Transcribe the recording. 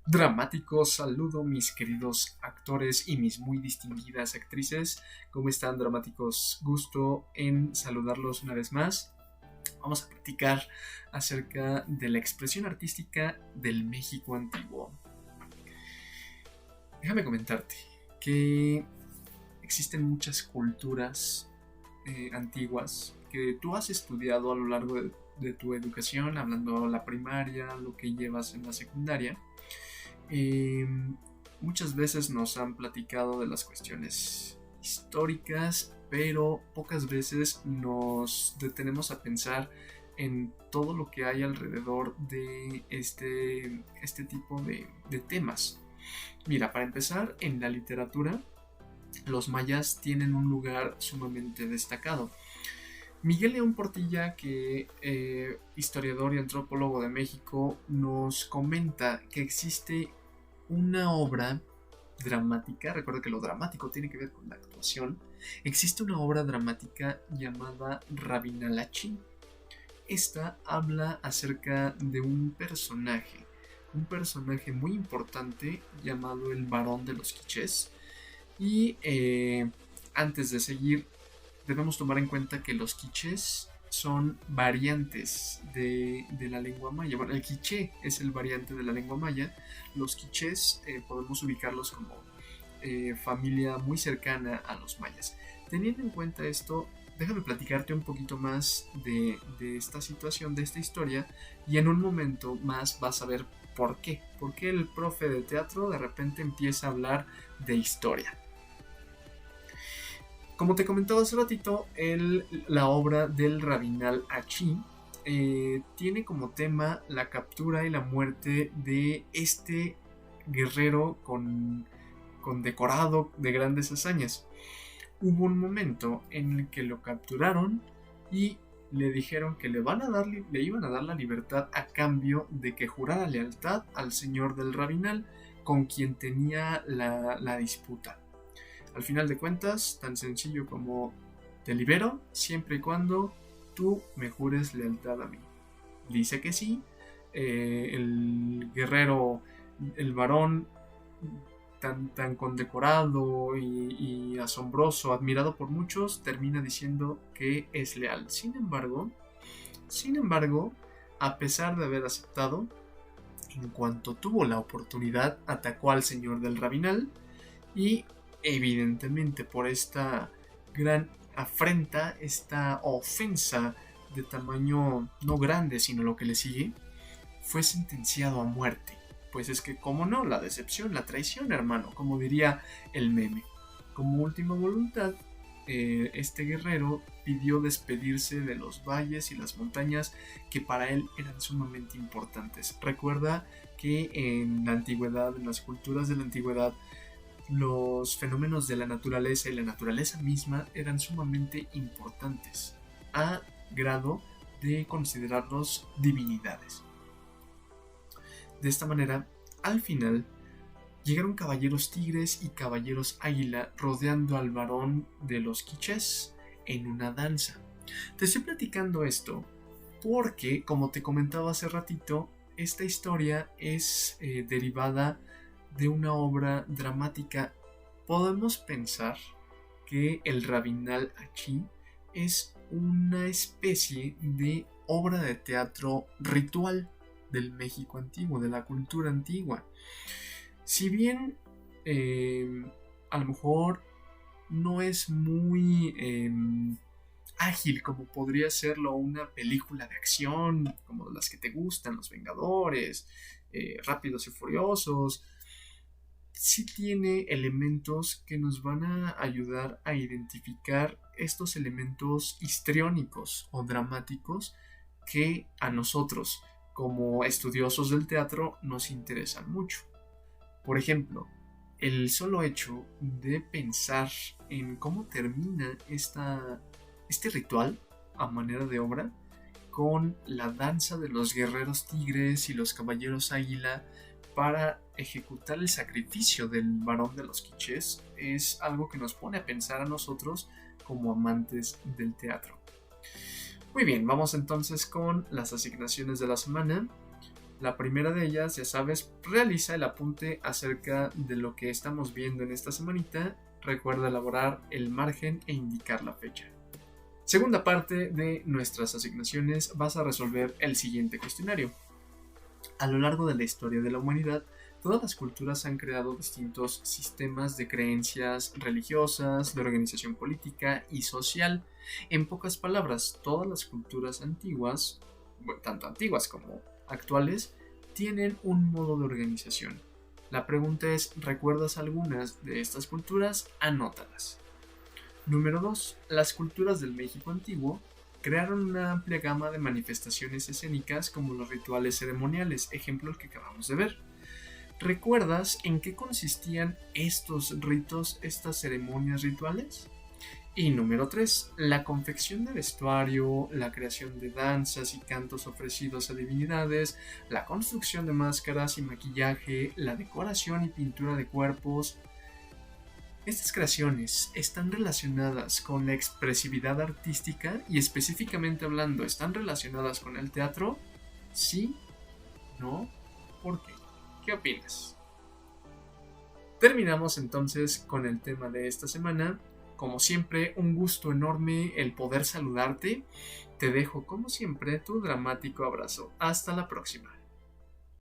Dramático saludo, mis queridos actores y mis muy distinguidas actrices. ¿Cómo están, dramáticos? Gusto en saludarlos una vez más. Vamos a platicar acerca de la expresión artística del México antiguo. Déjame comentarte que existen muchas culturas antiguas que tú has estudiado a lo largo de tu educación, hablando la primaria, lo que llevas en la secundaria. Eh, Muchas veces nos han platicado de las cuestiones históricas, pero pocas veces nos detenemos a pensar en todo lo que hay alrededor de este tipo de temas. Mira, para empezar, en la literatura, los mayas tienen un lugar sumamente destacado. Miguel León Portilla, que historiador y antropólogo de México, nos comenta que existe una obra dramática, recuerda que lo dramático tiene que ver con la actuación, existe una obra dramática llamada Rabinalachi. Esta habla acerca de un personaje muy importante llamado el Barón de los Quichés. Y antes de seguir, debemos tomar en cuenta que los quichés son variantes de la lengua maya. Bueno, el quiché es el variante de la lengua maya. Los quichés podemos ubicarlos como familia muy cercana a los mayas. Teniendo en cuenta esto, déjame platicarte un poquito más de esta situación, de esta historia, y en un momento más vas a ver por qué. Por qué el profe de teatro de repente empieza a hablar de historia. Como te comentaba hace ratito, la obra del Rabinal Achí tiene como tema la captura y la muerte de este guerrero con decorado de grandes hazañas. Hubo un momento en el que lo capturaron y le dijeron que le iban a dar la libertad a cambio de que jurara lealtad al señor del Rabinal con quien tenía la disputa. Al final de cuentas, tan sencillo como te libero siempre y cuando tú me jures lealtad a mí. Dice que sí. El guerrero, el varón tan condecorado y asombroso, admirado por muchos, termina diciendo que es leal. Sin embargo, a pesar de haber aceptado, en cuanto tuvo la oportunidad, atacó al señor del Rabinal y evidentemente por esta gran afrenta, esta ofensa de tamaño no grande, sino lo que le sigue, fue sentenciado a muerte. Pues es que, como no, la decepción, la traición, hermano, como diría el meme. Como última voluntad, este guerrero pidió despedirse de los valles y las montañas que para él eran sumamente importantes. Recuerda que en la antigüedad, en las culturas de la antigüedad, los fenómenos de la naturaleza y la naturaleza misma eran sumamente importantes, a grado de considerarlos divinidades. De esta manera, al final, llegaron caballeros tigres y caballeros águila rodeando al varón de los quichés en una danza. Te estoy platicando esto porque, como te comentaba hace ratito, esta historia es derivada de una obra dramática. Podemos pensar que el Rabinal Achí es una especie de obra de teatro ritual del México antiguo, de la cultura antigua. Si bien a lo mejor no es muy ágil como podría serlo una película de acción, como las que te gustan, Los Vengadores, Rápidos y Furiosos, sí tiene elementos que nos van a ayudar a identificar estos elementos histriónicos o dramáticos que a nosotros, como estudiosos del teatro, nos interesan mucho. Por ejemplo, el solo hecho de pensar en cómo termina este ritual a manera de obra con la danza de los guerreros tigres y los caballeros águila para ejecutar el sacrificio del varón de los quichés es algo que nos pone a pensar a nosotros como amantes del teatro. Muy bien, vamos entonces con las asignaciones de la semana. La primera de ellas, ya sabes, realiza el apunte acerca de lo que estamos viendo en esta semanita. Recuerda elaborar el margen e indicar la fecha. Segunda parte de nuestras asignaciones, vas a resolver el siguiente cuestionario. A lo largo de la historia de la humanidad, todas las culturas han creado distintos sistemas de creencias religiosas, de organización política y social. En pocas palabras, todas las culturas antiguas, tanto antiguas como actuales, tienen un modo de organización. La pregunta es, ¿recuerdas algunas de estas culturas? Anótalas. Número 2. Las culturas del México antiguo crearon una amplia gama de manifestaciones escénicas como los rituales ceremoniales, ejemplo el que acabamos de ver. ¿Recuerdas en qué consistían estos ritos, estas ceremonias rituales? Y número 3. La confección de vestuario, la creación de danzas y cantos ofrecidos a divinidades, la construcción de máscaras y maquillaje, la decoración y pintura de cuerpos. Estas creaciones están relacionadas con la expresividad artística y específicamente hablando, ¿están relacionadas con el teatro? ¿Sí? ¿No? ¿Por qué? ¿Qué opinas? Terminamos entonces con el tema de esta semana. Como siempre, un gusto enorme el poder saludarte. Te dejo como siempre tu dramático abrazo. Hasta la próxima.